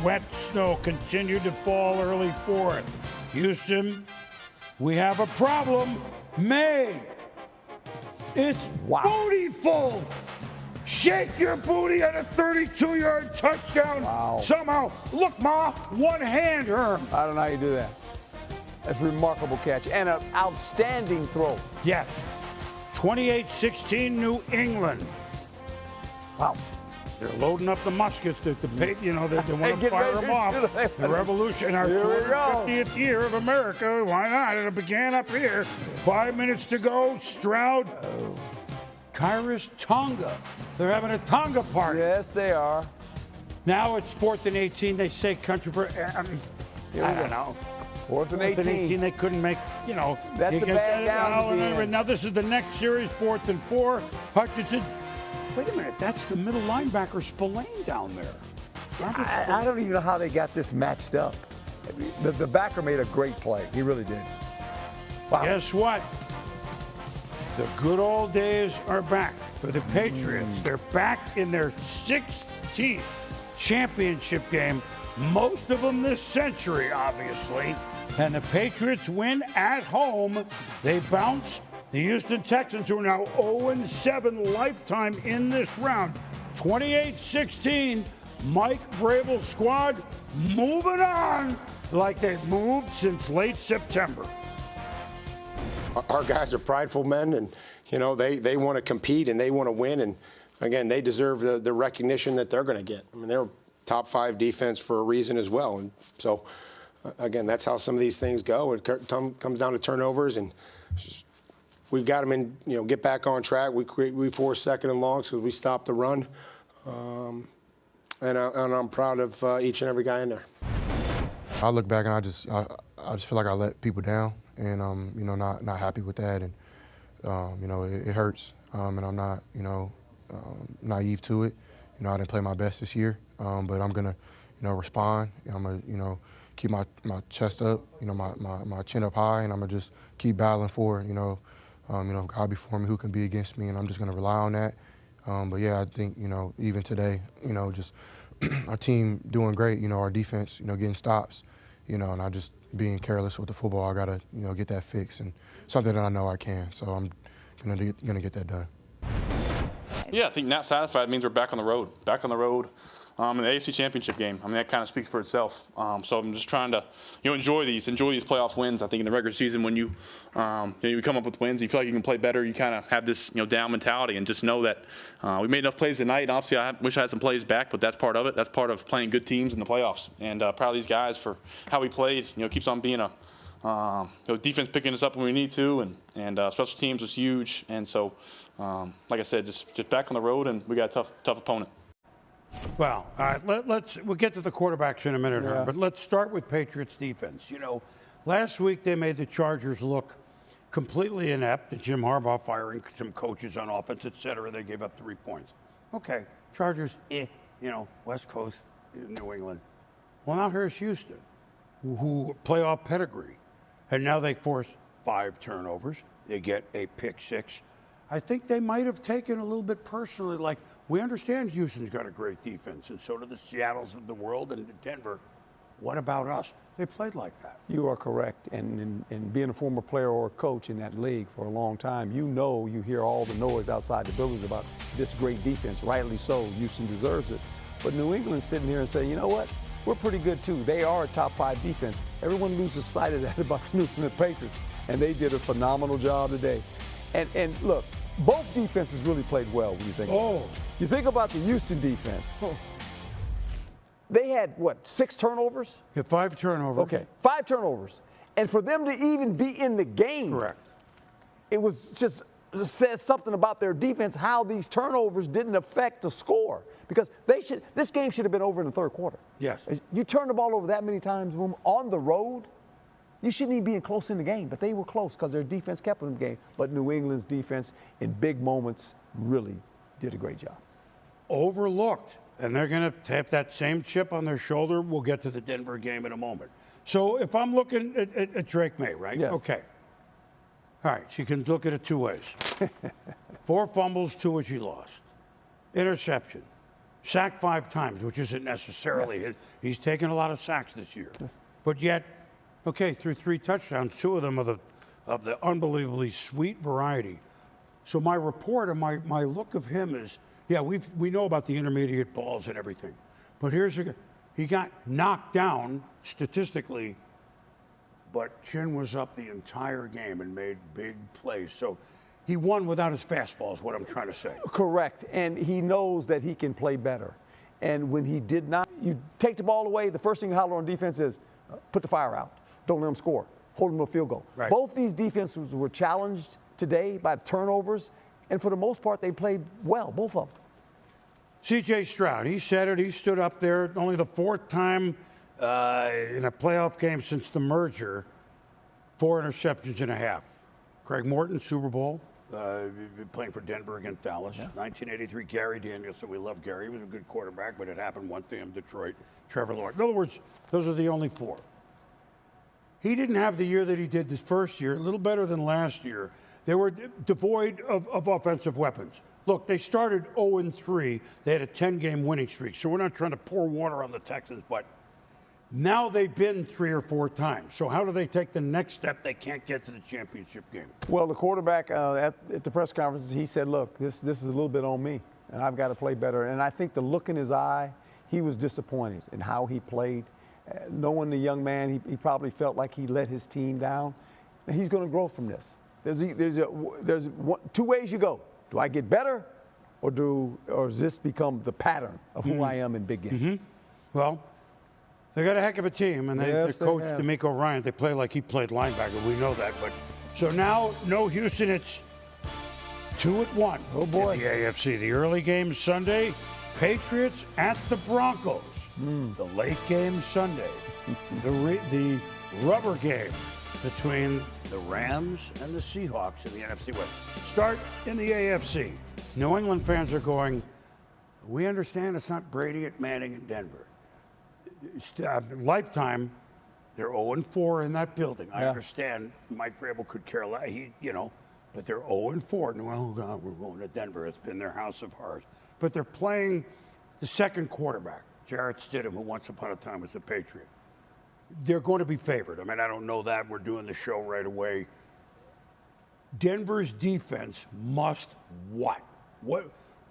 wet snow continued to fall early fourth. Houston, we have a problem. Maye, it's booty full. Shake your booty on a 32-yard touchdown. Wow. Somehow, look, Ma, one hand, Herm. I don't know how you do that. That's a remarkable catch and an outstanding throw. Yes. 28-16 New England. Wow. They're loading up the muskets. They want to fire them off. The revolution, our 250th year of America. Why not? It began up here. 5 minutes to go. Stroud. Kairos Tonga. They're having a Tonga party. Yes, they are. Now it's 4th and 18. They say country for. I don't know. 4th and 18. They couldn't make, That's a bad down. Now this is the next series, 4th and 4. Hutchinson. Wait a minute. That's the middle linebacker Spillane down there. I don't even know how they got this matched up. The backer made a great play. He really did. Wow. Guess what? The good old days are back for the Patriots. They're back in their 16th championship game, most of them this century, obviously. And the Patriots win at home. They bounce the Houston Texans, who are now 0-7 lifetime in this round. 28-16, Mike Vrabel's squad moving on like they've moved since late September. Our guys are prideful men, and they want to compete and they want to win. And again, they deserve the recognition that they're going to get. I mean, they're top 5 defense for a reason as well. And so, again, that's how some of these things go. It comes down to turnovers, and we've got them in. Get back on track. We force 2nd and long, so we stop the run. And I'm proud of each and every guy in there. I look back and I just feel like I let people down. And I'm, not happy with that, and it hurts. And I'm not, naive to it. I didn't play my best this year, but I'm gonna, respond. I'm gonna, keep my chest up, my chin up high, and I'm gonna just keep battling for it. God before me, who can be against me, and I'm just gonna rely on that. But yeah, I think even today, just our team doing great. Our defense, getting stops. And I just being careless with the football. I gotta, get that fixed, and something that I know I can. So I'm gonna get that done. Yeah, I think not satisfied means we're back on the road. Back on the road in the AFC Championship game. I mean, that kind of speaks for itself. So I'm just trying to, enjoy these playoff wins. I think in the regular season, when you come up with wins, you feel like you can play better. You kind of have this, down mentality, and just know that we made enough plays tonight. Obviously, I wish I had some plays back, but that's part of it. That's part of playing good teams in the playoffs. And proud of these guys for how we played. Keeps on being a defense picking us up when we need to, and special teams was huge. And so, like I said, just back on the road, and we got a tough opponent. Well, all right, we'll get to the quarterbacks in a minute, Herm, but let's start with Patriots defense. Last week they made the Chargers look completely inept. The Jim Harbaugh firing some coaches on offense, et cetera. They gave up 3 points. Okay, Chargers, West Coast, New England. Well, now here's Houston, who playoff pedigree. And now they force 5 turnovers. They get a pick 6. I think they might have taken a little bit personally, like, we understand Houston's got a great defense, and so do the Seattles of the world and Denver. What about us? They played like that. You are correct. And being a former player or a coach in that league for a long time, you hear all the noise outside the buildings about this great defense. Rightly so. Houston deserves it. But New England's sitting here and saying, you know what? We're pretty good, too. They are a top 5 defense. Everyone loses sight of that about the New England Patriots. And they did a phenomenal job today. And look, both defenses really played well when you think about it. You think about the Houston defense. They had, 6 turnovers? Yeah, 5 turnovers. Okay, 5 turnovers. And for them to even be in the game, correct, it was just says something about their defense, how these turnovers didn't affect the score. Because this game should have been over in the 3rd quarter. Yes. You turn the ball over that many times on the road, you shouldn't even be close in the game, but they were close because their defense kept them in the game. But New England's defense, in big moments, really did a great job. Overlooked, and they're going to have that same chip on their shoulder. We'll get to the Denver game in a moment. So if I'm looking at Drake Maye, right? Yes. Okay. All right, so you can look at it 2 ways. 4 fumbles, 2 which he lost. Interception. sacked 5 times, which isn't necessarily he's taken a lot of sacks this year. Yes. But yet, okay, through 3 touchdowns, 2 of them are of the unbelievably sweet variety. So my report and my look of him is, yeah, we know about the intermediate balls and everything. But he got knocked down statistically, but chin was up the entire game and made big plays. So he won without his fastball is what I'm trying to say. Correct. And he knows that he can play better. And when he did not, you take the ball away, the first thing you holler on defense is put the fire out. Don't let them score. Hold them to a field goal. Right. Both these defenses were challenged today by turnovers. And for the most part, they played well, both of them. C.J. Stroud, he said it. He stood up there. Only the 4th time in a playoff game since the merger, 4 interceptions and a half. Craig Morton, Super Bowl, playing for Denver against Dallas. Yeah. 1983, Gary Danielson. We love Gary. He was a good quarterback, but it happened one thing in Detroit. Trevor Lawrence. In other words, those are the only 4. He didn't have the year that he did this first year, a little better than last year. They were devoid of offensive weapons. Look, they started 0-3. They had a 10-game winning streak, so we're not trying to pour water on the Texans, but now they've been 3 or 4 times. So how do they take the next step? They can't get to the championship game. Well, the quarterback at the press conferences, he said, look, this is a little bit on me, and I've got to play better. And I think the look in his eye, he was disappointed in how he played. Knowing the young man, he probably felt like he let his team down. And he's going to grow from this. There's 2 ways you go. Do I get better, or does this become the pattern of who I am in big games? Mm-hmm. Well, they got a heck of a team, and their coach, D'Amico Ryan, they play like he played linebacker. We know that. But so now, no Houston, it's 2-1. Oh, boy. In the AFC. The early game Sunday, Patriots at the Broncos. The late game Sunday, the rubber game between the Rams and the Seahawks in the NFC West. Start in the AFC. New England fans are going, we understand it's not Brady at Manning in Denver. Lifetime, they're 0-4 in that building. I understand Mike Vrabel could care less, but they're 0-4. Oh, God, we're going to Denver. It's been their house of horrors. But they're playing the second quarterback, Jarrett Stidham, who once upon a time was a Patriot. They're going to be favored. I mean, I don't know that. We're doing the show right away. Denver's defense must what?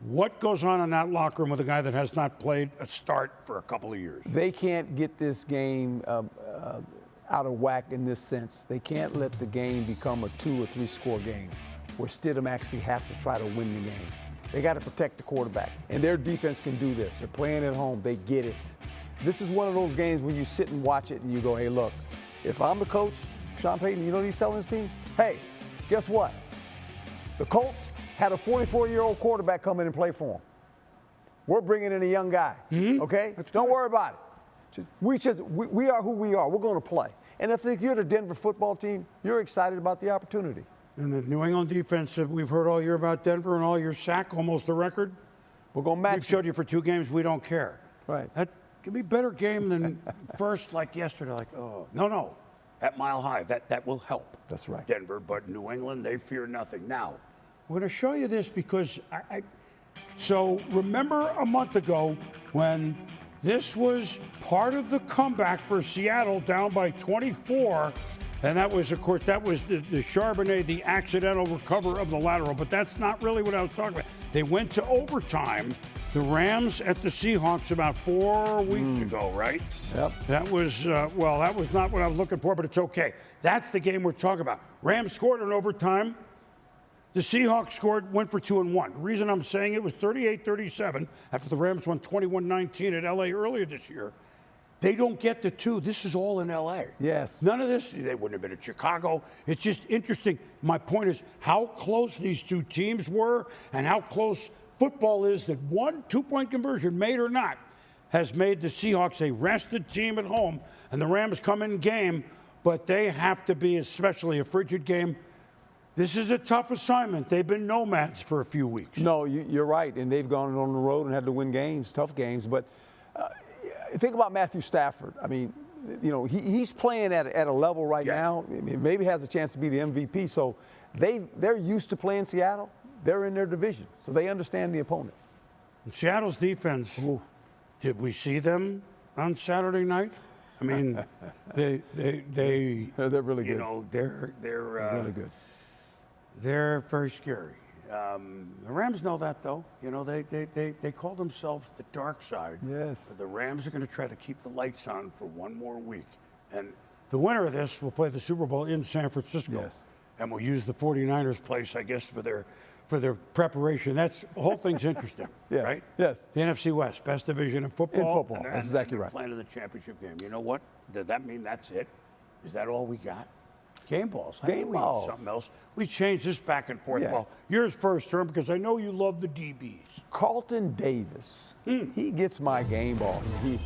What goes on in that locker room with a guy that has not played a start for a couple of years? They can't get this game out of whack in this sense. They can't let the game become a 2 or 3 score game where Stidham actually has to try to win the game. They got to protect the quarterback, and their defense can do this. They're playing at home. They get it. This is one of those games where you sit and watch it and you go, hey, look, if I'm the coach, Sean Payton, you know what he's telling his team? Hey, guess what? The Colts had a 44-year-old quarterback come in and play for them. We're bringing in a young guy, okay? Don't worry about it. We are who we are. We're going to play. And if you're the Denver football team, you're excited about the opportunity. And the New England defense that we've heard all year about Denver and all your sack, almost the record. We're going to match. We've showed you for 2 games, we don't care. Right. That could be a better game than first, like yesterday. Like, oh, no. At Mile High, that will help. That's right. Denver, but New England, they fear nothing. Now, we're going to show you this because so remember a month ago when this was part of the comeback for Seattle down by 24. And that was, of course, the Charbonnet, the accidental recover of the lateral. But that's not really what I was talking about. They went to overtime. The Rams at the Seahawks about 4 weeks ago, right? Yep. That was, that was not what I was looking for, but it's okay. That's the game we're talking about. Rams scored in overtime. The Seahawks went for 2-1. The reason I'm saying it was 38-37 after the Rams won 21-19 at L.A. earlier this year. They don't get the 2. This is all in L.A. Yes. None of this, they wouldn't have been in Chicago. It's just interesting. My point is how close these 2 teams were and how close football is that 1 2-point conversion, made or not, has made the Seahawks a rested team at home. And the Rams come in game, but they have to be, especially a frigid game. This is a tough assignment. They've been nomads for a few weeks. No, you're right. And they've gone on the road and had to win games, tough games. But think about Matthew Stafford. I mean, he's playing at a level right now. Maybe has a chance to be the MVP. So they're used to playing Seattle. They're in their division, so they understand the opponent. And Seattle's defense, did we see them on Saturday night? I mean, they're really good. You know, they're really good. They're very scary. The Rams know that, though. You know, they call themselves the dark side. Yes. But the Rams are going to try to keep the lights on for one more week. And the winner of this will play the Super Bowl in San Francisco. Yes. And we'll use the 49ers place, I guess, for their preparation. The whole thing's interesting, Yes. right? Yes. The NFC West, best division in football. In football, that's exactly right. Playing in the championship game. You know what? Does that mean that's it? Is that all we got? Game balls. Game balls. Something else. We changed this back and forth. Yes. Well, yours first, Herm, because I know you love the DBs. Carlton Davis, he gets my game ball. He